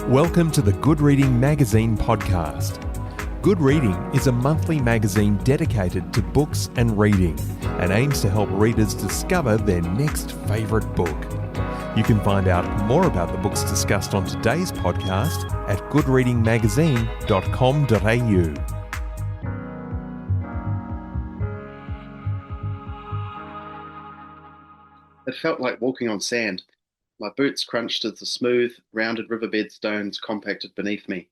Welcome to the Good Reading Magazine podcast. Good Reading is a monthly magazine dedicated to books and reading and aims to help readers discover their next favourite book. You can find out more about the books discussed on today's podcast at goodreadingmagazine.com.au. It felt like walking on sand. My boots crunched as the smooth, rounded riverbed stones compacted beneath me.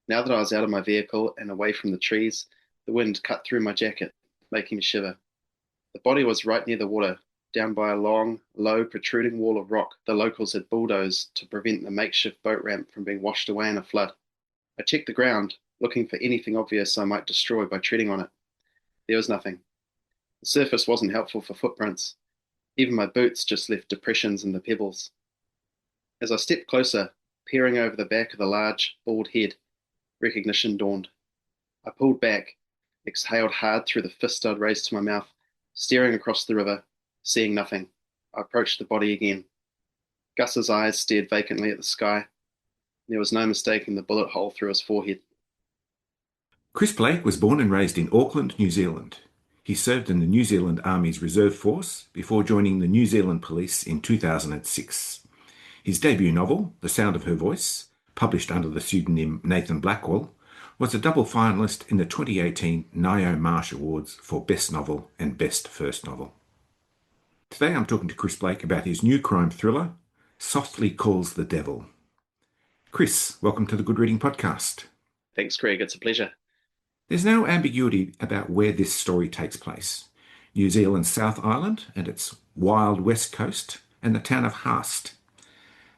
Now that I was out of my vehicle and away from the trees, the wind cut through my jacket, making me shiver. The body was right near the water, down by a long, low, protruding wall of rock the locals had bulldozed to prevent the makeshift boat ramp from being washed away in a flood. I checked the ground, looking for anything obvious I might destroy by treading on it. There was nothing. The surface wasn't helpful for footprints. Even my boots just left depressions in the pebbles. As I stepped closer, peering over the back of the large, bald head, recognition dawned. I pulled back, exhaled hard through the fist I'd raised to my mouth, staring across the river, seeing nothing. I approached the body again. Gus's eyes stared vacantly at the sky. There was no mistaking the bullet hole through his forehead. Chris Blake was born and raised in Auckland, New Zealand. He served in the New Zealand Army's Reserve Force before joining the New Zealand Police in 2006. His debut novel, The Sound of Her Voice, published under the pseudonym Nathan Blackwell, was a double finalist in the 2018 Ngaio Marsh Awards for Best Novel and Best First Novel. Today I'm talking to Chris Blake about his new crime thriller, Softly Calls the Devil. Chris, welcome to the Good Reading Podcast. Thanks, Craig. It's a pleasure. There's no ambiguity about where this story takes place. New Zealand's South Island and its wild west coast, and the town of Haast.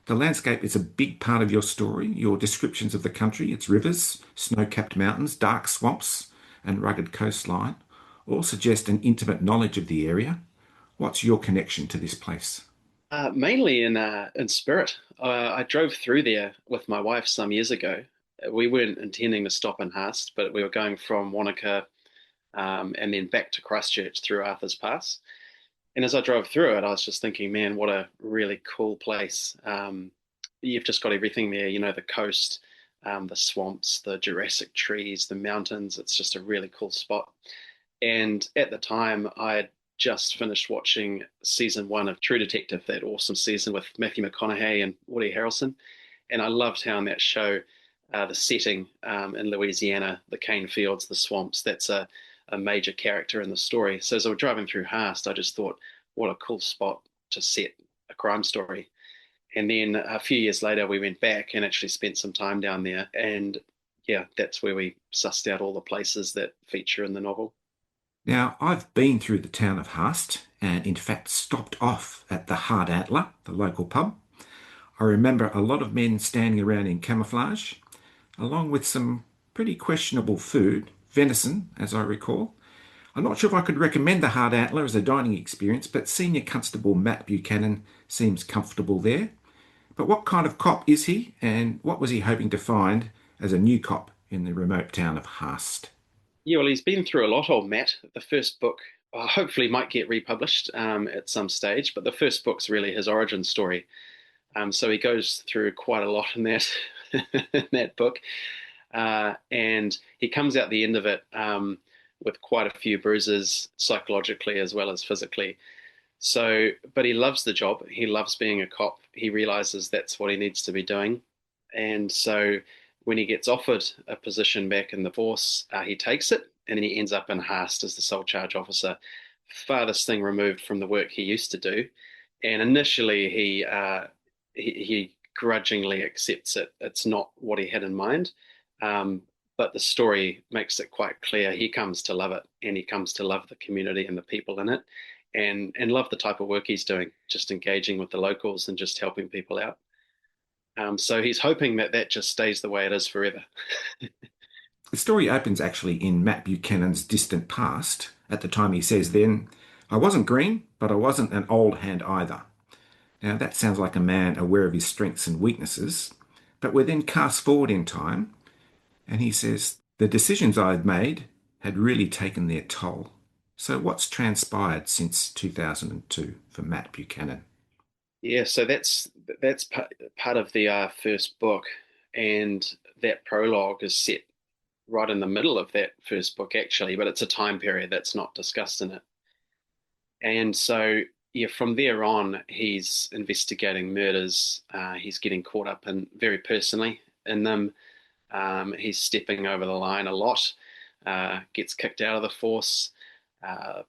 The landscape is a big part of your story. Your descriptions of the country, its rivers, snow-capped mountains, dark swamps, and rugged coastline all suggest an intimate knowledge of the area. What's your connection to this place? Mainly in spirit. I drove through there with my wife some years ago. We weren't intending to stop in Haast, but we were going from Wanaka and then back to Christchurch through Arthur's Pass. And as I drove through it, I was just thinking, man, what a really cool place. You've just got everything there, the coast, the swamps, the Jurassic trees, the mountains. It's just a really cool spot. And at the time, I had just finished watching season 1 of True Detective, that awesome season with Matthew McConaughey and Woody Harrelson. And I loved how in that show, the setting in Louisiana, the cane fields, the swamps, that's a major character in the story. So as I was driving through Haast, I just thought, what a cool spot to set a crime story. And then a few years later, we went back and actually spent some time down there. And yeah, that's where we sussed out all the places that feature in the novel. Now, I've been through the town of Haast and in fact stopped off at the Hard Antler, the local pub. I remember a lot of men standing around in camouflage, along with some pretty questionable food, venison, as I recall. I'm not sure if I could recommend the Hard Antler as a dining experience, but Senior Constable Matt Buchanan seems comfortable there. But what kind of cop is he, and what was he hoping to find as a new cop in the remote town of Haast? Yeah, well, he's been through a lot, old Matt. The first book hopefully might get republished at some stage, but the first book's really his origin story. So he goes through quite a lot in that, in that book. And he comes out the end of it with quite a few bruises, psychologically as well as physically. So, but he loves the job. He loves being a cop. He realizes that's what he needs to be doing. And so when he gets offered a position back in the force, he takes it, and then he ends up in Haast as the sole charge officer, farthest thing removed from the work he used to do. And initially he grudgingly accepts it. It's not what he had in mind. But the story makes it quite clear he comes to love it, and he comes to love the community and the people in it, and love the type of work he's doing, just engaging with the locals and just helping people out. So he's hoping that just stays the way it is forever. The story opens actually in Matt Buchanan's distant past. At the time he says then, "I wasn't green, but I wasn't an old hand either." Now that sounds like a man aware of his strengths and weaknesses, but we're then cast forward in time, and he says, "The decisions I'd made had really taken their toll." So what's transpired since 2002 for Matt Buchanan? Yeah, so that's part of the first book. And that prologue is set right in the middle of that first book, actually, but it's a time period that's not discussed in it. And so, yeah, from there on, he's investigating murders. He's getting caught up in very personally in them. He's stepping over the line a lot, gets kicked out of the force,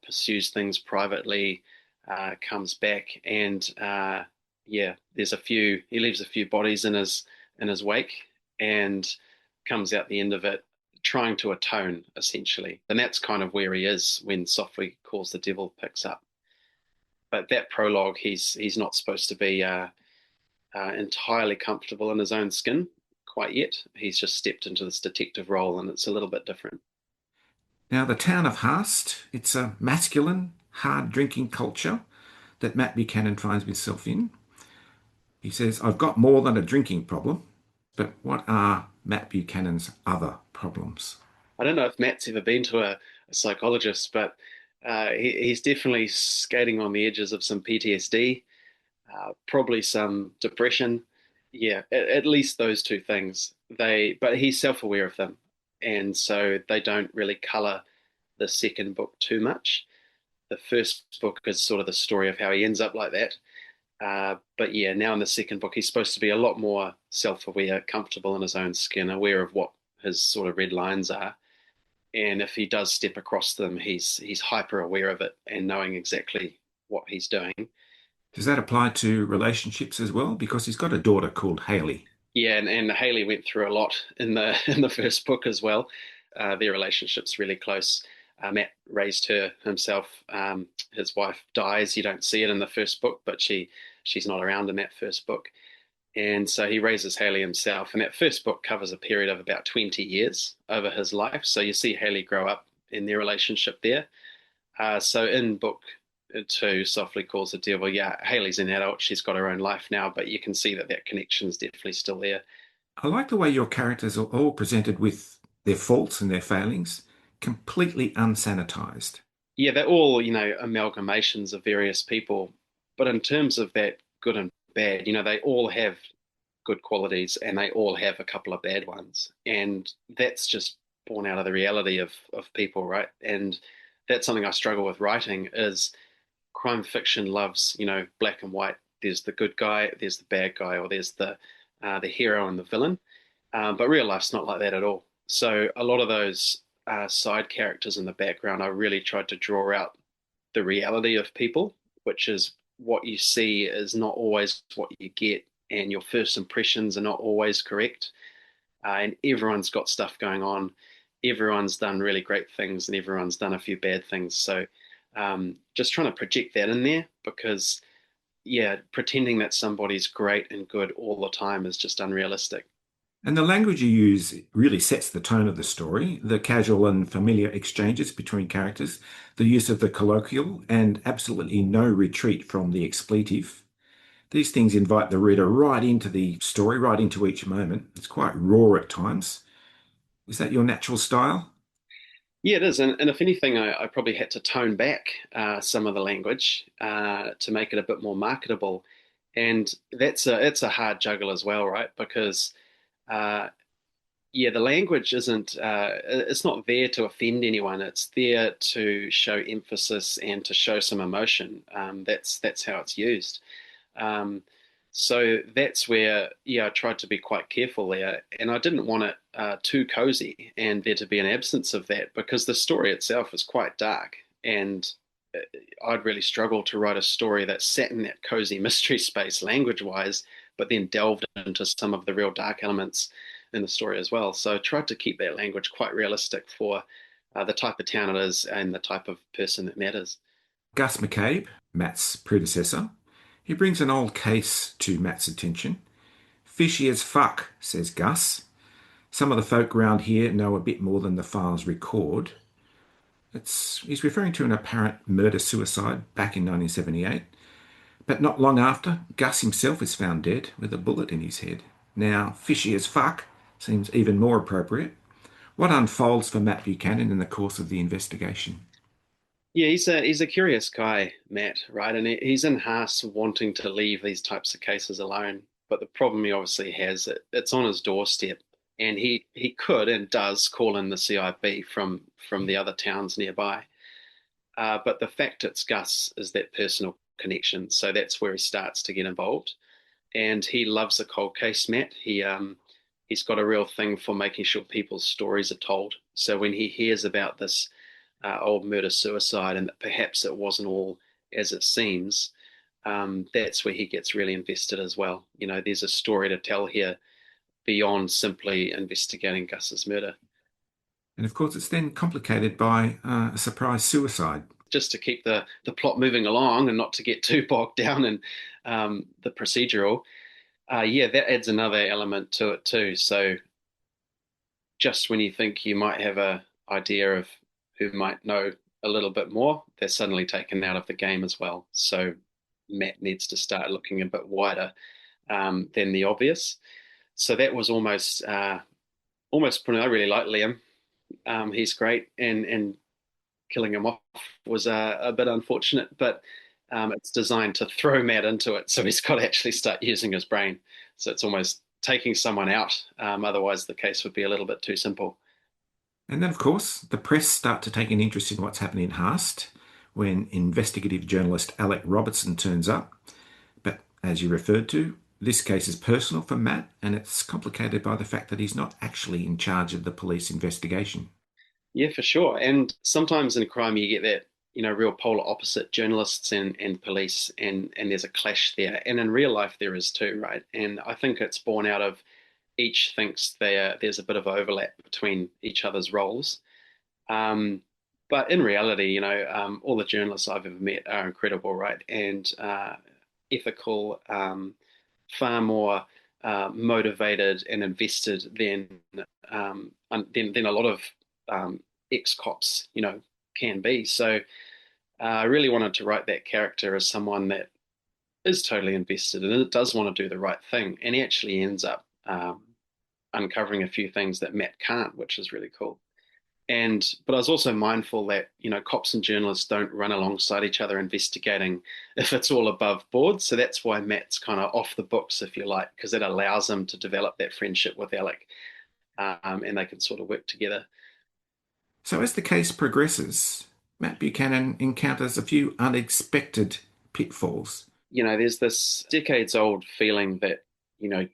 pursues things privately, comes back, and yeah, there's a few. He leaves a few bodies in his wake, and comes out the end of it trying to atone, essentially. And that's kind of where he is when Softly Calls the Devil picks up. But that prologue, he's not supposed to be entirely comfortable in his own skin quite yet. He's just stepped into this detective role, and it's a little bit different. Now, the town of Haast, it's a masculine, hard drinking culture that Matt Buchanan finds himself in. He says, I've got more than a drinking problem, but what are Matt Buchanan's other problems? I don't know if Matt's ever been to a psychologist, but he's definitely skating on the edges of some PTSD, probably some depression. Yeah, at least those two things. But he's self-aware of them, and so they don't really color the second book too much. The first book is sort of the story of how he ends up like that. But yeah, now in the second book, he's supposed to be a lot more self-aware, comfortable in his own skin, aware of what his sort of red lines are. And if he does step across them, he's hyper aware of it and knowing exactly what he's doing. Does that apply to relationships as well? Because he's got a daughter called Haley. Yeah, and Haley went through a lot in the in the first book as well. Their relationship's really close. Matt raised her himself. His wife dies. You don't see it in the first book, but she's not around in that first book. And so he raises Haley himself. And that first book covers a period of about 20 years over his life. So you see Haley grow up in their relationship there. So in book two, Softly Calls the Devil, yeah, Haley's an adult. She's got her own life now, but you can see that that connection is definitely still there. I like the way your characters are all presented with their faults and their failings, completely unsanitized. Yeah, they're all, amalgamations of various people. But in terms of that good and bad, they all have good qualities and they all have a couple of bad ones. And that's just born out of the reality of people, right? And that's something I struggle with writing is crime fiction loves, black and white. There's the good guy, there's the bad guy, or there's the hero and the villain. But real life's not like that at all. So a lot of those side characters in the background, I really tried to draw out the reality of people, which is what you see is not always what you get, and your first impressions are not always correct. And everyone's got stuff going on. Everyone's done really great things, and everyone's done a few bad things. So just trying to project that in there because, yeah, pretending that somebody's great and good all the time is just unrealistic. And the language you use really sets the tone of the story, the casual and familiar exchanges between characters, the use of the colloquial, and absolutely no retreat from the expletive. These things invite the reader right into the story, right into each moment. It's quite raw at times. Is that your natural style? Yeah, it is. And if anything, I probably had to tone back some of the language to make it a bit more marketable. And it's a hard juggle as well, right? Because uh, yeah, the language isn't it's not there to offend anyone. It's there to show emphasis and to show some emotion. That's how it's used. Um, so that's where, yeah, I tried to be quite careful there, and I didn't want it too cozy and there to be an absence of that because the story itself is quite dark, and uh, I'd really struggled to write a story that sat in that cozy mystery space language-wise, but then delved into some of the real dark elements in the story as well. So I tried to keep that language quite realistic for the type of town it is and the type of person that matters. Gus McCabe, Matt's predecessor, he brings an old case to Matt's attention. Fishy as fuck, says Gus. Some of the folk round here know a bit more than the files record. He's referring to an apparent murder-suicide back in 1978. But not long after, Gus himself is found dead with a bullet in his head. Now, fishy as fuck seems even more appropriate. What unfolds for Matt Buchanan in the course of the investigation? Yeah, he's a curious guy, Matt, right? And he's in Haas wanting to leave these types of cases alone But the problem he obviously has, it's on his doorstep, and he could and does call in the CIB from the other towns nearby. But the fact it's Gus is that personal connection, so that's where he starts to get involved. And he loves a cold case, Matt. He's got a real thing for making sure people's stories are told. So when he hears about this old murder suicide and that perhaps it wasn't all as it seems, that's where he gets really invested as well. There's a story to tell here beyond simply investigating Gus's murder. And of course, it's then complicated by a surprise suicide. Just to keep the plot moving along and not to get too bogged down in the procedural, yeah, that adds another element to it too. So just when you think you might have a idea of who might know a little bit more, they're suddenly taken out of the game as well. So Matt needs to start looking a bit wider than the obvious. So that was almost putting. I really like Liam. He's great, and killing him off was a bit unfortunate, but it's designed to throw Matt into it. So he's got to actually start using his brain. So it's almost taking someone out. Otherwise, the case would be a little bit too simple. And then, of course, the press start to take an interest in what's happening in Haast when investigative journalist Alec Robertson turns up. But as you referred to, this case is personal for Matt, and it's complicated by the fact that he's not actually in charge of the police investigation. Yeah, for sure. And sometimes in crime, you get that, real polar opposite, journalists and police, and there's a clash there. And in real life, there is too, right? And I think it's born out of each thinks there's a bit of overlap between each other's roles. But in reality, all the journalists I've ever met are incredible, right? And ethical, far more motivated and invested than a lot of ex-cops, can be. So I really wanted to write that character as someone that is totally invested and it does want to do the right thing. And he actually ends up uncovering a few things that Matt can't, which is really cool. But I was also mindful that, cops and journalists don't run alongside each other investigating if it's all above board. So that's why Matt's kind of off the books, if you like, because it allows him to develop that friendship with Alec, and they can sort of work together. So as the case progresses, Matt Buchanan encounters a few unexpected pitfalls. There's this decades old feeling that,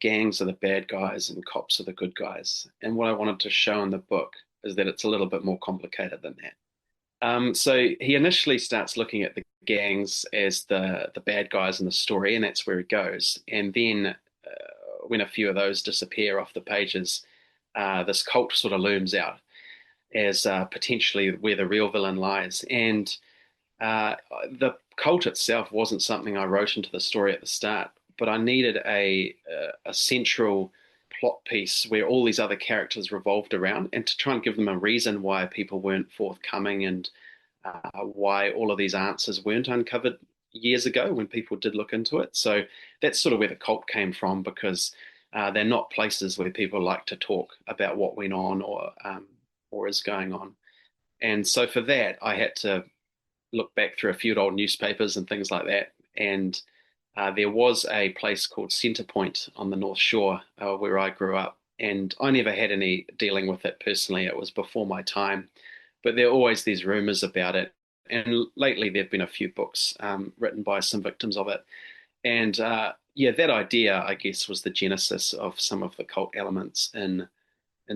gangs are the bad guys and cops are the good guys. And what I wanted to show in the book is that it's a little bit more complicated than that. So he initially starts looking at the gangs as the bad guys in the story, and that's where he goes. And then when a few of those disappear off the pages, this cult sort of looms out as potentially where the real villain lies. And the cult itself wasn't something I wrote into the story at the start, but I needed a central plot piece where all these other characters revolved around, and to try and give them a reason why people weren't forthcoming and why all of these answers weren't uncovered years ago when people did look into it. So that's sort of where the cult came from, because they're not places where people like to talk about what went on or is going on. And so for that, I had to look back through a few old newspapers and things like that. And there was a place called Centrepoint on the North Shore where I grew up. And I never had any dealing with it personally. It was before my time. But there are always these rumors about it. And lately, there have been a few books written by some victims of it. And yeah, that idea, I guess, was the genesis of some of the cult elements in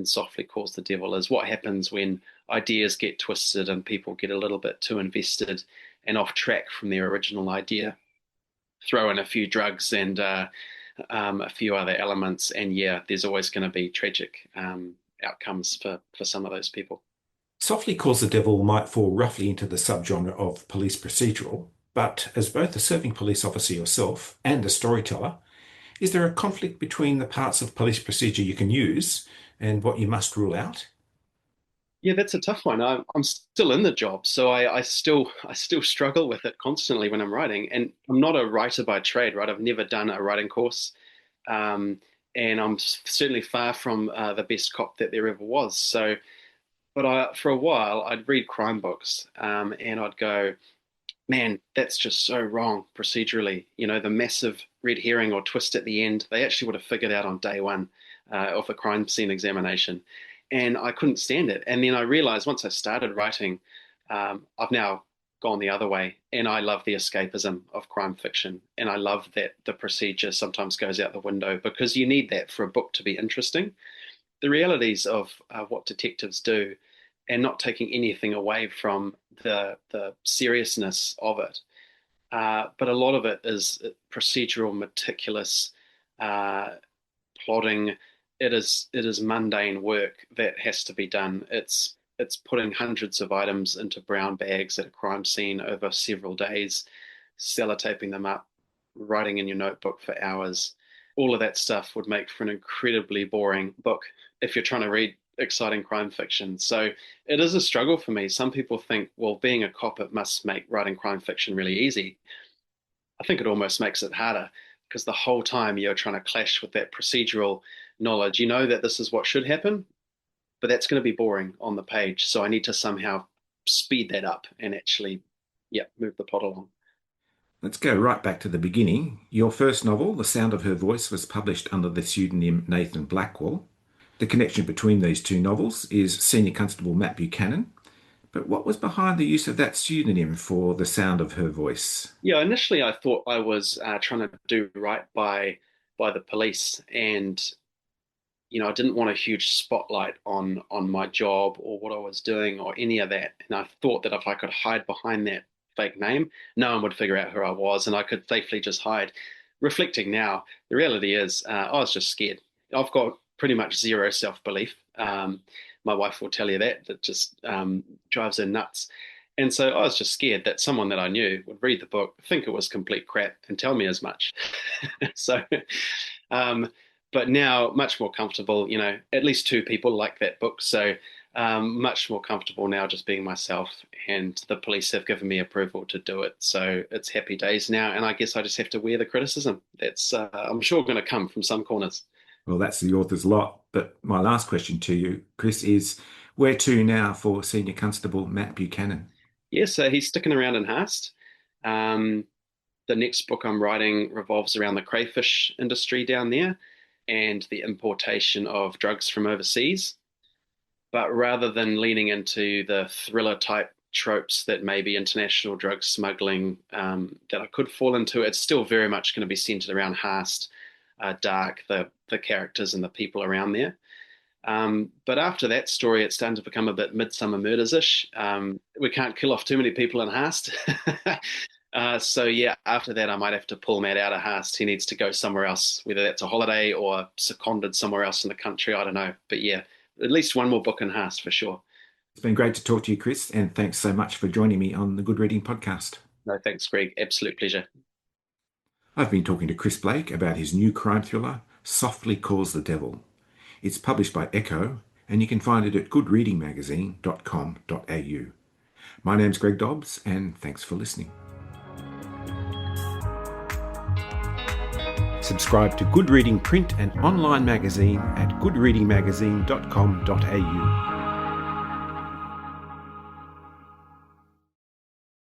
Softly Calls the Devil, is what happens when ideas get twisted and people get a little bit too invested and off track from their original idea. Throw in a few drugs and a few other elements, and yeah, there's always going to be tragic outcomes for some of those people. Softly Calls the Devil might fall roughly into the subgenre of police procedural, but as both a serving police officer yourself and a storyteller, is there a conflict between the parts of police procedure you can use and what you must rule out? Yeah, that's a tough one. I'm still in the job, so I still struggle with it constantly when I'm writing. And I'm not a writer by trade, right? I've never done a writing course, and I'm certainly far from the best cop that there ever was. So, but for a while, I'd read crime books, and I'd go, man, that's just so wrong procedurally. The massive red herring or twist at the end, they actually would have figured out on day one of a crime scene examination. And I couldn't stand it. And then I realized once I started writing, I've now gone the other way. And I love the escapism of crime fiction. And I love that the procedure sometimes goes out the window, because you need that for a book to be interesting. The realities of what detectives do, and not taking anything away from the seriousness of it. But a lot of it is procedural, meticulous, plodding. It is mundane work that has to be done. It's putting hundreds of items into brown bags at a crime scene over several days, sellotaping them up, writing in your notebook for hours. All of that stuff would make for an incredibly boring book if you're trying to read exciting crime fiction. So it is a struggle for me. Some people think, well, being a cop, it must make writing crime fiction really easy. I think it almost makes it harder, because the whole time you're trying to clash with that procedural knowledge. You know that this is what should happen, but that's going to be boring on the page. So I need to somehow speed that up and actually, move the plot along. Let's go right back to the beginning. Your first novel, The Sound of Her Voice, was published under the pseudonym Nathan Blackwell. The connection between these two novels is Senior Constable Matt Buchanan. But what was behind the use of that pseudonym for The Sound of Her Voice? Yeah, initially I thought I was trying to do right by the police, and I didn't want a huge spotlight on my job or what I was doing or any of that. And I thought that if I could hide behind that fake name, no one would figure out who I was, and I could safely just hide. Reflecting now, the reality is I was just scared. I've got pretty much zero self-belief. My wife will tell you that just drives her nuts. And so I was just scared that someone that I knew would read the book, think it was complete crap, and tell me as much. So, but now much more comfortable, at least two people like that book. So much more comfortable now just being myself, and the police have given me approval to do it. So it's happy days now. And I guess I just have to wear the criticism. That's, I'm sure, going to come from some corners. Well, that's the author's lot. But my last question to you, Chris, is where to now for Senior Constable Matt Buchanan? Yeah, so he's sticking around in Haast. The next book I'm writing revolves around the crayfish industry down there and the importation of drugs from overseas. But rather than leaning into the thriller type tropes that maybe international drug smuggling that I could fall into, it's still very much going to be centered around Haast, dark, the characters and the people around there. But after that story, it's starting to become a bit Midsummer Murders-ish. We can't kill off too many people in Haast. So yeah, after that, I might have to pull Matt out of Haast. He needs to go somewhere else, whether that's a holiday or seconded somewhere else in the country. I don't know. But yeah, at least one more book in Haast for sure. It's been great to talk to you, Chris, and thanks so much for joining me on the Good Reading Podcast. No, thanks, Greg. Absolute pleasure. I've been talking to Chris Blake about his new crime thriller, Softly Calls the Devil. It's published by Echo, and you can find it at goodreadingmagazine.com.au. My name's Greg Dobbs, and thanks for listening. Subscribe to Good Reading print and online magazine at goodreadingmagazine.com.au.